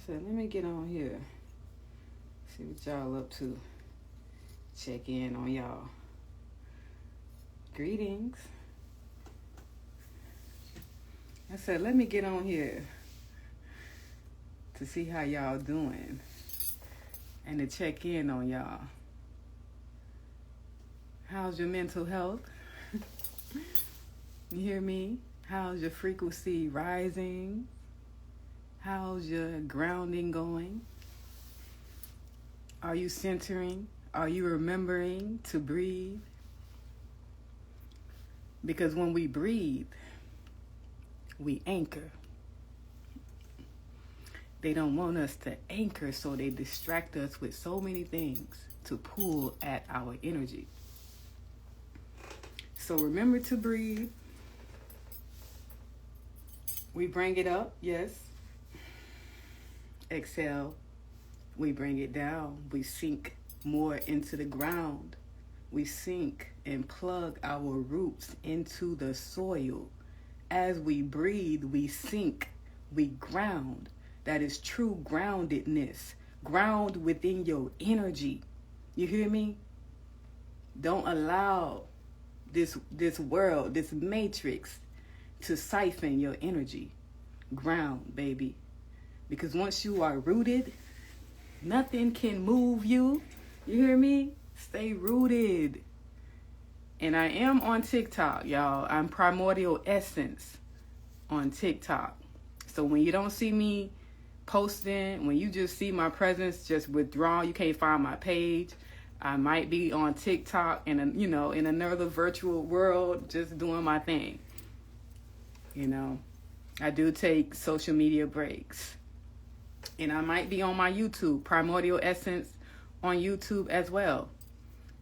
said, let me get on here. See what y'all up to. Check in on y'all. Greetings. I said, let me get on here to see how y'all doing and to check in on y'all. How's your mental health? You hear me? How's your frequency rising? How's your grounding going? Are you centering? Are you remembering to breathe? Because when we breathe, we anchor. They don't want us to anchor, so they distract us with so many things to pull at our energy. So remember to breathe. We bring it up, yes. Exhale. We bring it down. We sink more into the ground. We sink and plug our roots into the soil. As we breathe, we sink, we ground. That is true groundedness. Ground within your energy. You hear me? Don't allow this world, this matrix, to siphon your energy. Ground, baby. Because once you are rooted, nothing can move you. You hear me? Stay rooted. And I am on TikTok, y'all. I'm Primordial Essence on TikTok. So when you don't see me posting, when you just see my presence just withdrawn, you can't find my page. I might be on TikTok in another virtual world, just doing my thing. I do take social media breaks. And I might be on my YouTube, Primordial Essence on YouTube as well.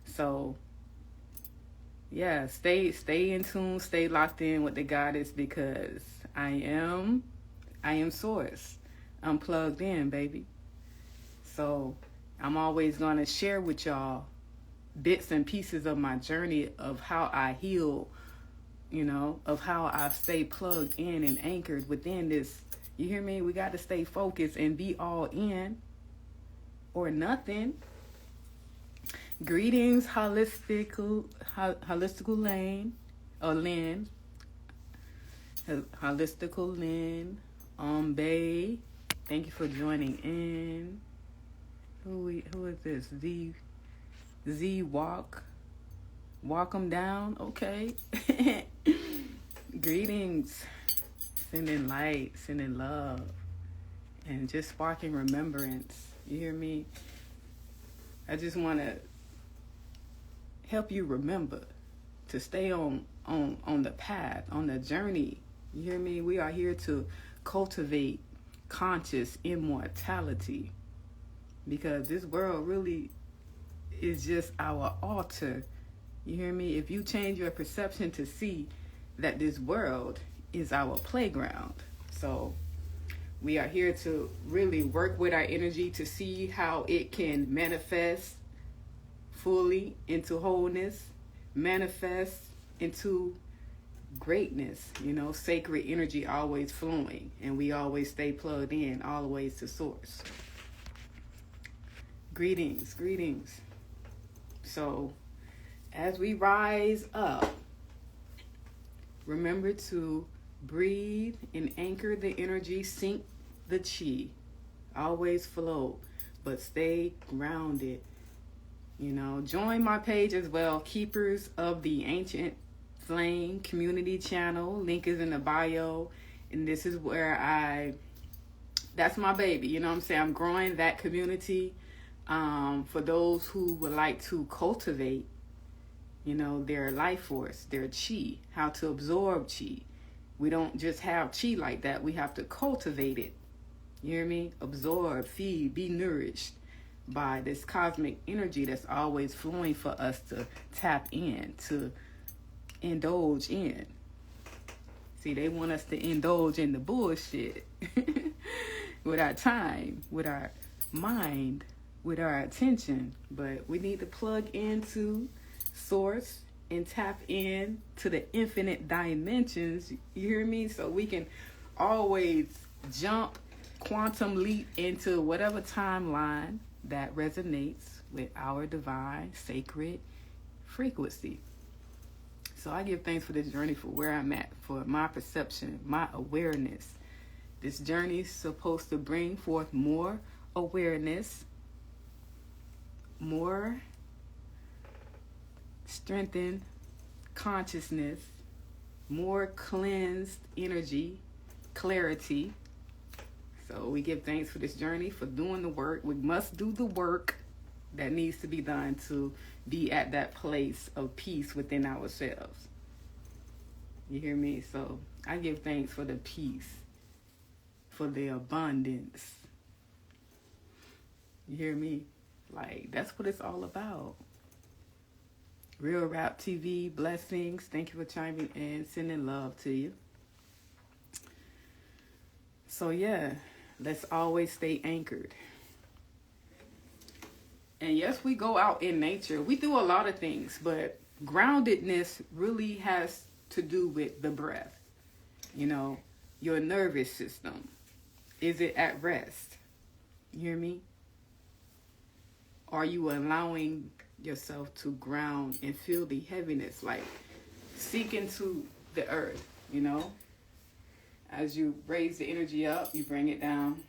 So, yeah, stay in tune, stay locked in with the goddess, because I am source. I'm plugged in, baby. So I'm always going to share with y'all bits and pieces of my journey of how I heal, of how I stay plugged in and anchored within this. You hear me? We got to stay focused and be all in or nothing. Greetings, holistical lane, or Lynn. Holistical Lynn, Bay. Thank you for joining in. Who is this? Z walk them down. Okay. Greetings. Sending light, sending love, and just sparking remembrance. You hear me? I just want to help you remember to stay on the path, on the journey. You hear me? We are here to cultivate conscious immortality, because this world really is just our altar. You hear me? If you change your perception to see that this world is our playground. So we are here to really work with our energy to see how it can manifest fully into wholeness, manifest into greatness. Sacred energy always flowing, and we always stay plugged in all the ways to source. Greetings. So as we rise up, remember to breathe and anchor the energy, sink the chi. Always flow, but stay grounded. Join my page as well, Keepers of the Ancient Flame Community Channel. Link is in the bio. And this is where that's my baby. I'm growing that community for those who would like to cultivate, their life force, their chi, how to absorb chi. We don't just have chi like that. We have to cultivate it. You hear me? Absorb, feed, be nourished by this cosmic energy that's always flowing for us to tap in, to indulge in. See, they want us to indulge in the bullshit with our time, with our mind, with our attention. But we need to plug into source and tap in to the infinite dimensions. You hear me? So we can always jump quantum leap into whatever timeline that resonates with our divine, sacred frequency. So I give thanks for this journey, for where I'm at, for my perception, my awareness. This journey is supposed to bring forth more awareness, more strengthened consciousness, more cleansed energy, clarity. So we give thanks for this journey, for doing the work. We must do the work that needs to be done to be at that place of peace within ourselves. You hear me? So I give thanks for the peace, for the abundance. You hear me? Like, that's what it's all about. Real Rap TV, blessings. Thank you for chiming in, sending love to you. So yeah, let's always stay anchored. And yes, we go out in nature. We do a lot of things, but groundedness really has to do with the breath. You know, your nervous system. Is it at rest? You hear me? Are you allowing yourself to ground and feel the heaviness, like sink into the earth, you know? As you raise the energy up, you bring it down.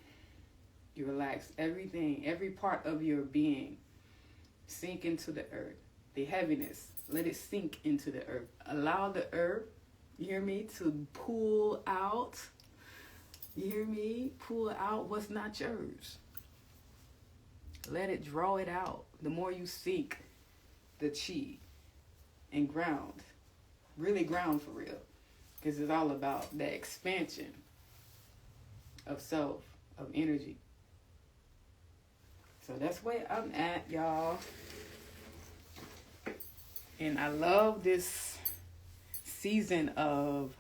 You relax everything, every part of your being. Sink into the earth. The heaviness, let it sink into the earth. Allow the earth, you hear me, to pull out. You hear me? Pull out what's not yours. Let it draw it out. The more you seek the chi and ground, really ground for real, because it's all about the expansion of self, of energy. So that's where I'm at, y'all. And I love this season of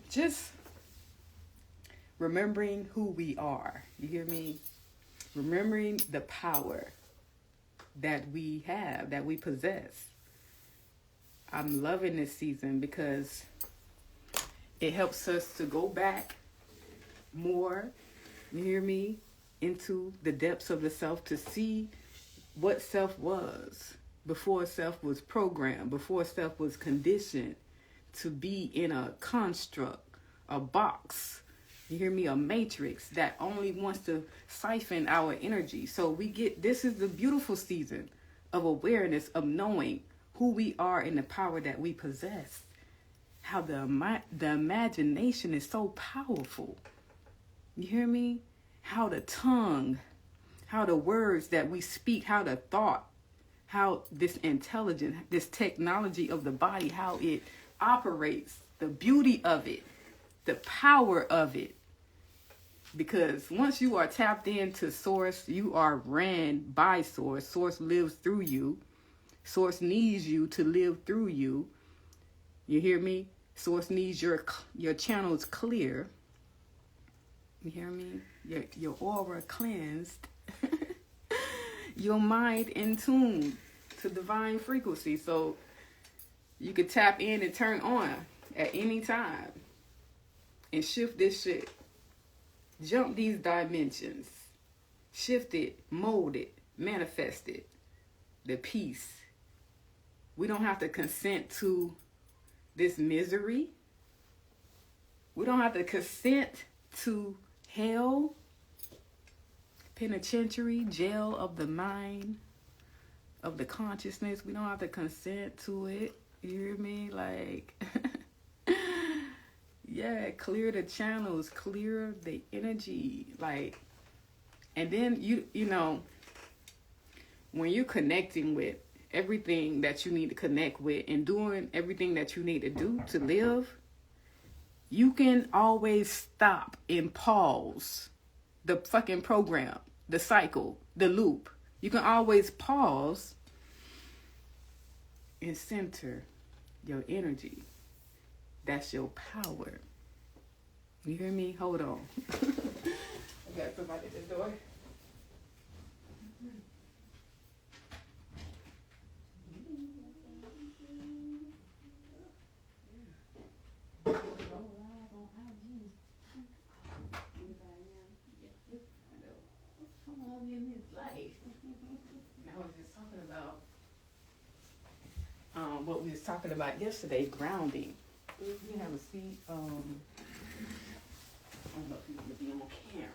just remembering who we are. You hear me? Remembering the power that we have, that we possess. I'm loving this season because it helps us to go back more, you hear me, into the depths of the self, to see what self was before self was programmed, before self was conditioned to be in a construct, a box. You hear me? A matrix that only wants to siphon our energy. So this is the beautiful season of awareness, of knowing who we are and the power that we possess. How the imagination is so powerful. You hear me? How the tongue, how the words that we speak, how the thought, how this intelligence, this technology of the body, how it operates, the beauty of it, the power of it. Because once you are tapped into Source, you are ran by Source. Source lives through you. Source needs you to live through you. You hear me? Source needs your channels clear. You hear me? Your aura cleansed. Your mind in tune to divine frequency. So you can tap in and turn on at any time and shift this shit. Jump these dimensions. Shift it, mold it, manifest it. The peace. We don't have to consent to this misery. We don't have to consent to hell, penitentiary, jail of the mind, of the consciousness. We don't have to consent to it. You hear me? Like, yeah, clear the channels, clear the energy. Like, and then you know, when you're connecting with everything that you need to connect with and doing everything that you need to do to live, you can always stop and pause the fucking program, the cycle, the loop. You can always pause and center your energy. That's your power. You hear me? Hold on. I got somebody at the door. talking about yesterday, grounding. You have a seat. I don't know if you want to be on camera.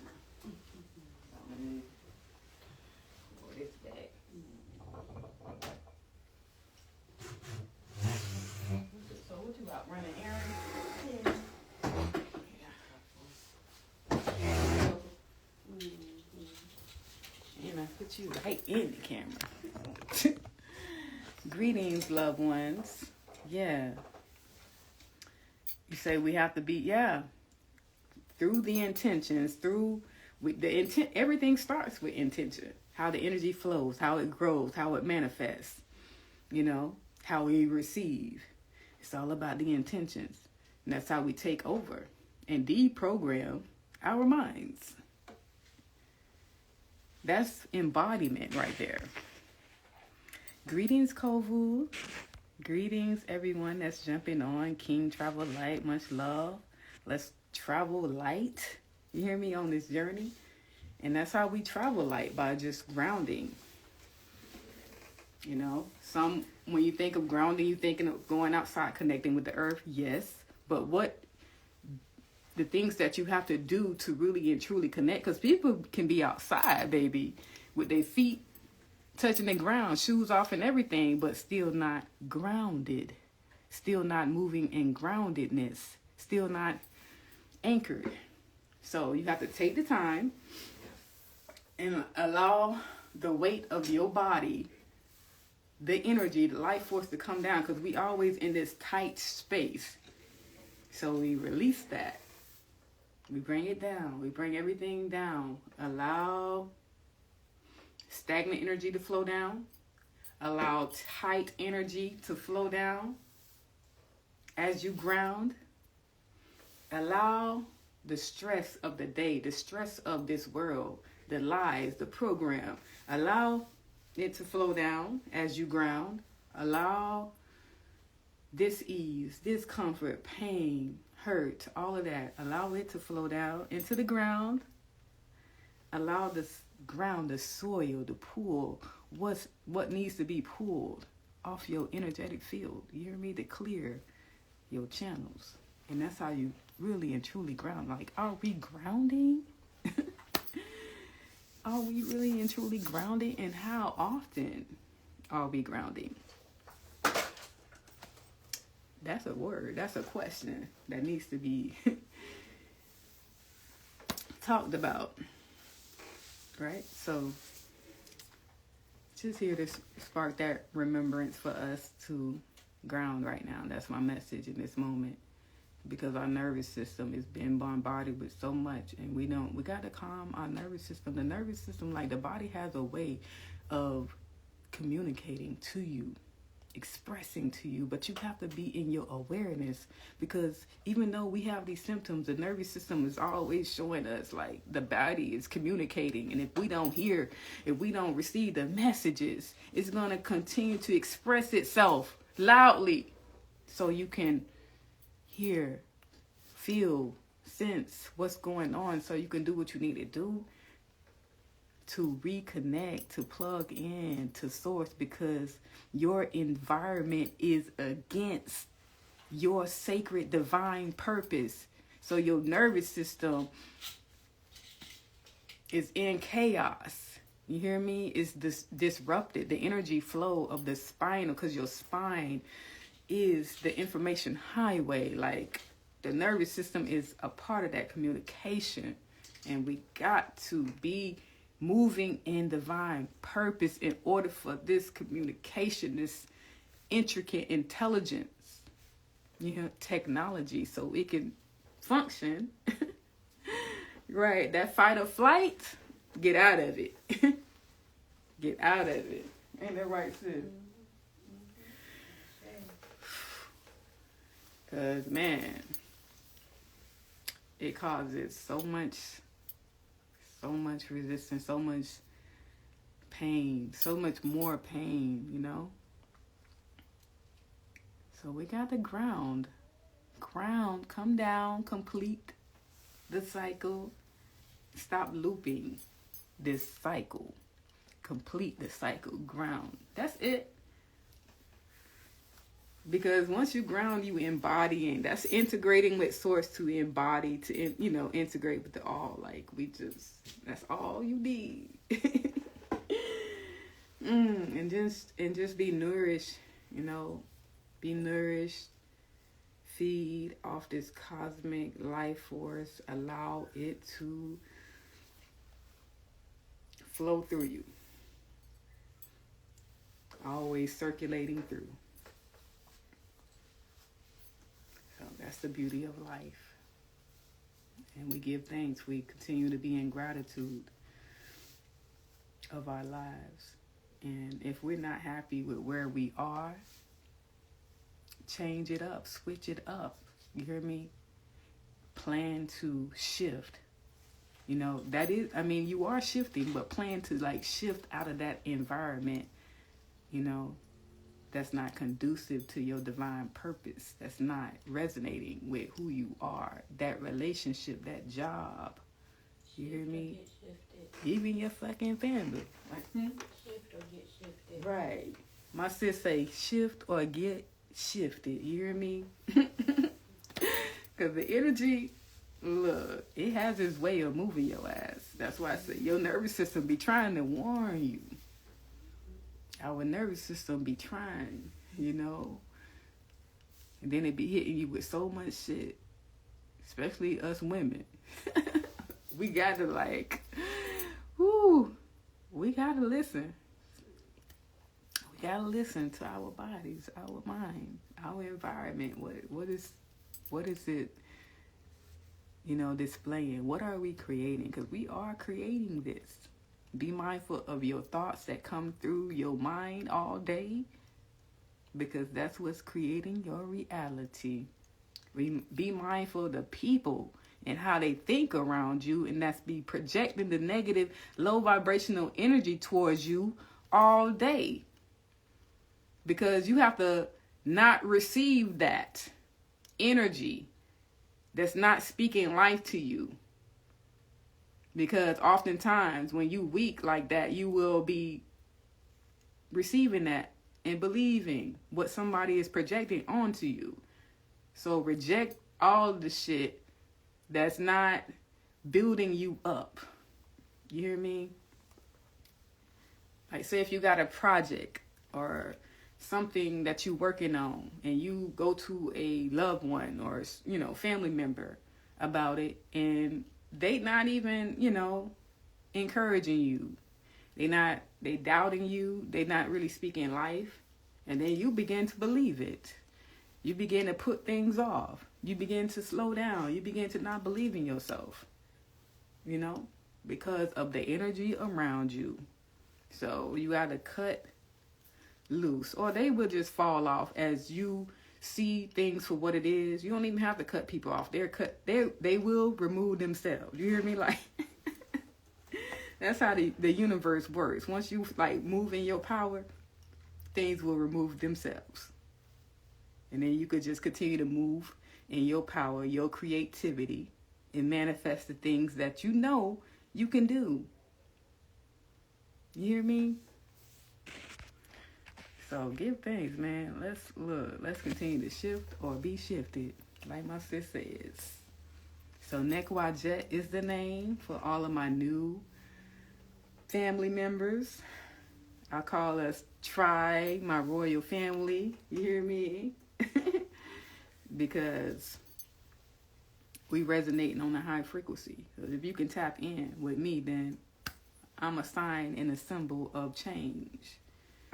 Let me pull this back. So what you out running errands? Yeah. And I put you right in the camera. Greetings, loved ones. Yeah. You say we have to be, through the intentions, through with the intent. Everything starts with intention. How the energy flows, how it grows, how it manifests, how we receive. It's all about the intentions. And that's how we take over and deprogram our minds. That's embodiment right there. Greetings, Kovu. Greetings, everyone that's jumping on. King Travel Light, much love. Let's travel light. You hear me on this journey? And that's how we travel light, by just grounding. When you think of grounding, you're thinking of going outside, connecting with the earth. Yes. But what the things that you have to do to really and truly connect, because people can be outside, baby, with their feet touching the ground, shoes off and everything, but still not grounded, still not moving in groundedness, still not anchored. So you have to take the time and allow the weight of your body, the energy, the life force to come down, because we always in this tight space. So we release that. We bring it down. We bring everything down. Allow stagnant energy to flow down. Allow tight energy to flow down as you ground. Allow the stress of the day, the stress of this world, the lies, the program. Allow it to flow down as you ground. Allow dis-ease, discomfort, pain, hurt, all of that. Allow it to flow down into the ground. Allow the ground, the soil, to pull what needs to be pulled off your energetic field. You hear me? To clear your channels. And that's how you really and truly ground. Like, are we grounding? Are we really and truly grounding? And how often are we grounding? That's a word. That's a question that needs to be talked about. Right? So just here to spark that remembrance for us to ground right now. That's my message in this moment. Because our nervous system is being bombarded with so much, and we got to calm our nervous system. The nervous system, like the body, has a way of communicating to you, expressing to you, but you have to be in your awareness, because even though we have these symptoms, the nervous system is always showing us like the body is communicating, and if we don't receive the messages, it's going to continue to express itself loudly, so you can hear, feel, sense what's going on, so you can do what you need to do to reconnect, to plug in to source, because your environment is against your sacred divine purpose. So your nervous system is in chaos. You hear me? It's disrupted. The energy flow of the spinal, because your spine is the information highway. Like, the nervous system is a part of that communication, and we got to be moving in divine purpose in order for this communication, this intricate intelligence, technology, so it can function. Right? That fight or flight, get out of it. Get out of it. Ain't that right, sis? Because, man, it causes so much resistance, so much pain, so much more pain, So we got to ground, come down, complete the cycle, stop looping this cycle, complete the cycle, ground. That's it. Because once you ground, you embodying. That's integrating with source to embody, to, integrate with the all. Like, that's all you need. And just be nourished, be nourished. Feed off this cosmic life force. Allow it to flow through you. Always circulating through. So that's the beauty of life. And we give thanks. We continue to be in gratitude of our lives. And if we're not happy with where we are, change it up, switch it up. You hear me? Plan to shift. That is, you are shifting, but plan to shift out of that environment, that's not conducive to your divine purpose. That's not resonating with who you are. That relationship, that job. You hear me? Even your fucking family. Shift or get shifted. Right. My sis say shift or get shifted. You hear me? Because the energy, look, it has its way of moving your ass. That's why I say your nervous system be trying to warn you. Our nervous system be trying, And then it be hitting you with so much shit. Especially us women. We got to we got to listen. We got to listen to our bodies, our mind, our environment. What is it, displaying? What are we creating? Because we are creating this. Be mindful of your thoughts that come through your mind all day, because that's what's creating your reality. Be mindful of the people and how they think around you, and that's be projecting the negative, low vibrational energy towards you all day. Because you have to not receive that energy that's not speaking life to you. Because oftentimes when you weak like that, you will be receiving that and believing what somebody is projecting onto you. So reject all the shit that's not building you up. You hear me? Like, say if you got a project or something that you're working on and you go to a loved one or, family member about it, and they not even, encouraging you. They doubting you. They not really speaking life. And then you begin to believe it. You begin to put things off. You begin to slow down. You begin to not believe in yourself, because of the energy around you. So you got to cut loose, or they will just fall off as you see things for what it is. You don't even have to cut people off. They will remove themselves. You hear me? Like, that's how the universe works. Once you move in your power, things will remove themselves. And then you could just continue to move in your power, your creativity, and manifest the things that you can do. You hear me? So give thanks, man. Let's continue to shift or be shifted, like my sis says. So Nekwajet is the name for all of my new family members. I call us Tribe, my royal family. You hear me? Because we resonating on a high frequency. So if you can tap in with me, then I'm a sign and a symbol of change.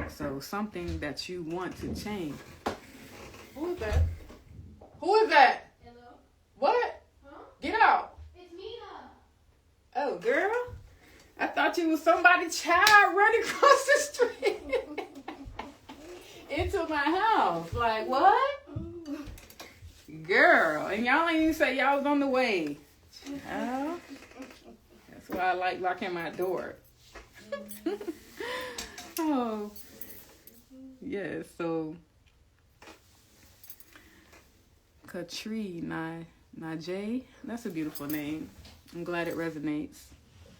So something that you want to change. Who is that? Who is that? Hello? What? Huh? Get out. It's Mina. Oh, girl. I thought you was somebody's child running across the street into my house. Like, what? Girl. And y'all ain't even say y'all was on the way. Child. That's why I like locking my door. Oh. Yeah, so Katri Najee, that's a beautiful name. I'm glad it resonates.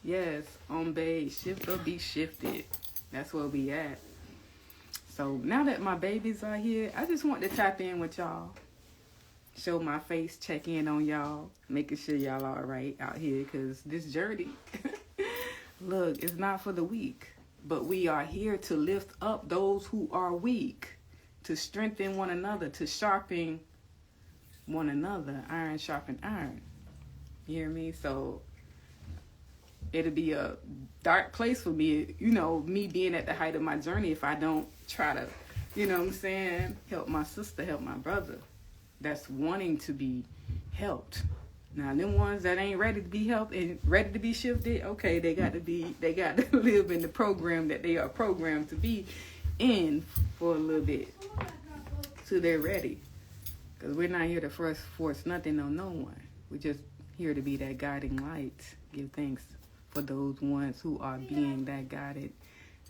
Yes, on base, shift or be shifted. That's where we at. So now that my babies are here, I just want to tap in with y'all. Show my face, check in on y'all, making sure y'all all right out here, because this journey, look, it's not for the weak. But we are here to lift up those who are weak, to strengthen one another, to sharpen one another. Iron sharpen iron. You hear me? So it'll be a dark place for me, me being at the height of my journey, if I don't try to, help my sister, help my brother that's wanting to be helped. Now, them ones that ain't ready to be helped and ready to be shifted, okay, they got to live in the program that they are programmed to be in for a little bit till they're ready. Because we're not here to force nothing on no one. We're just here to be that guiding light. Give thanks for those ones who are being that guided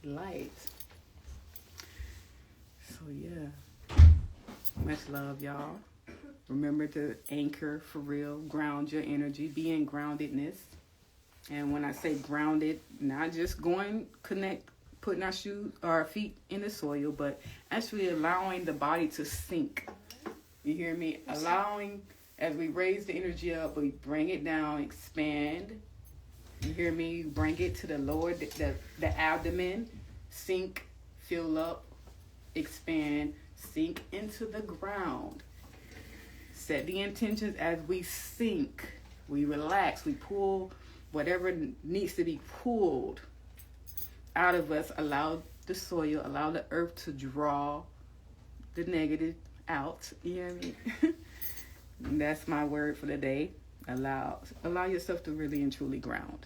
light. So, yeah. Much love, y'all. Remember to anchor for real, ground your energy, be in groundedness. And when I say grounded, not just putting our feet in the soil, but actually allowing the body to sink. You hear me? Allowing, as we raise the energy up, we bring it down, expand. You hear me? Bring it to the lower, the abdomen, sink, fill up, expand, sink into the ground. Set the intentions as we sink. We relax. We pull whatever needs to be pulled out of us. Allow the soil, allow the earth to draw the negative out. You hear me? That's my word for the day. Allow yourself to really and truly ground.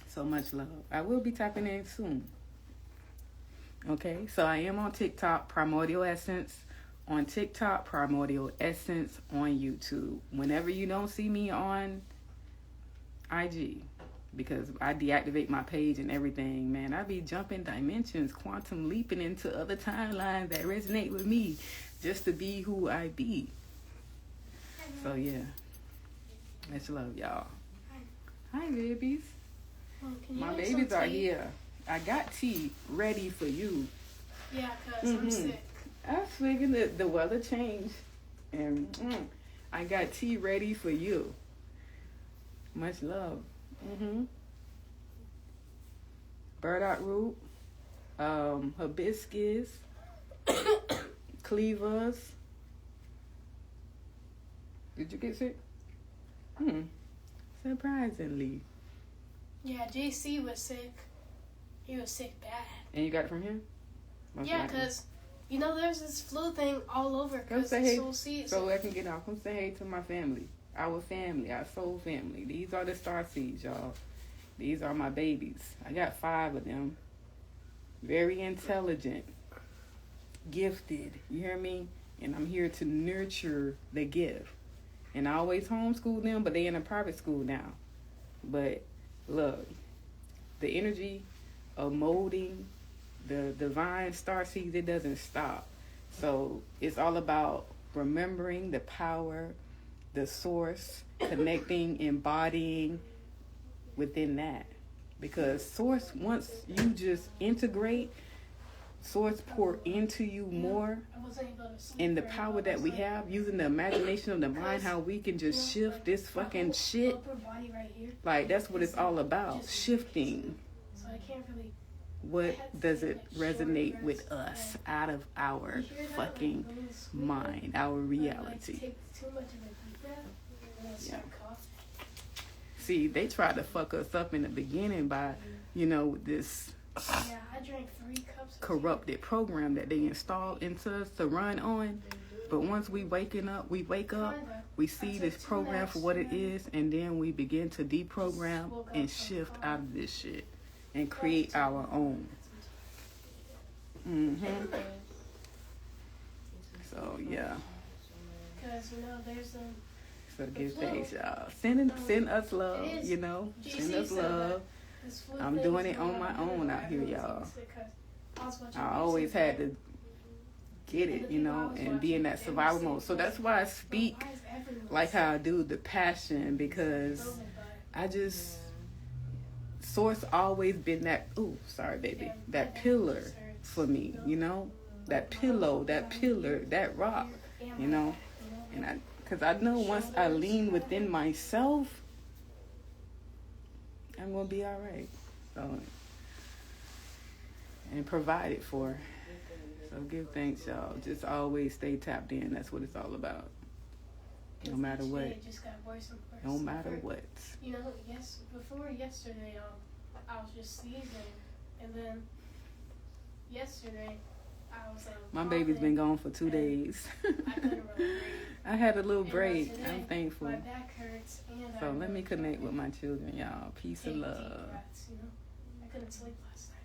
So much love. I will be tapping in soon. Okay, so I am on TikTok, Primordial Essence. On TikTok, Primordial Essence on YouTube. Whenever you don't see me on IG, because I deactivate my page and everything, man, I be jumping dimensions, quantum leaping into other timelines that resonate with me just to be who I be. So, yeah. Much love, y'all. Hi, babies. My babies are here. I got tea ready for you. Yeah, because I'm sick. I was thinking that the weather changed, and I got tea ready for you. Much love. Burdock root, hibiscus, cleavers. Did you get sick? Surprisingly. Yeah, JC was sick. He was sick bad. And you got it from him? Yeah, because... there's this flu thing all over. Come say hey, so I can get off. Come say hey to my family. Our family, our soul family. These are the star seeds, y'all. These are my babies. I got 5 of them. Very intelligent. Gifted. You hear me? And I'm here to nurture the gift. And I always homeschool them, but they in a private school now. But look, the energy of molding the divine star seeds, it doesn't stop. So it's all about remembering the power, the source, connecting, embodying within that. Because source, once you just integrate, source pour into you more, and the power that we have, using the imagination of the mind, how we can just shift this fucking shit. Like, that's what it's all about, shifting. So I can't really... What does it resonate with us out of our fucking mind, our reality? Yeah. See, they tried to fuck us up in the beginning by, this I drank 3 cups corrupted program that they installed into us to run on. But once we wake up, we see this program for what it is, and then we begin to deprogram and shift out of this shit. And create our own. So, yeah. Because, there's a... So, give thanks, y'all. Send us love, Send us love. I'm doing it on my own out here, y'all. I always had to get it, and be in that survival mode. So, that's why I speak like how I do, the passion, because I just... source always been that, ooh, sorry, baby, Yeah, that my pillar back hurts. for me, you know? That pillow, that pillar, that rock, And you my know? back, And because I know once I lean within myself, I'm going to be all right. So, and provided for. So give thanks, y'all. Just always stay tapped in. That's what it's all about. No matter what. It just got worse and worse. No matter what. You know, before yesterday, I was just sneezing, and then yesterday, I was my baby's been gone for 2 days. I couldn't really breathe. I had a little And break. today, I'm thankful. My back hurts, and So I let me really connect can't with my children, y'all. Peace take and deep love. breaths, you know? I couldn't sleep last night.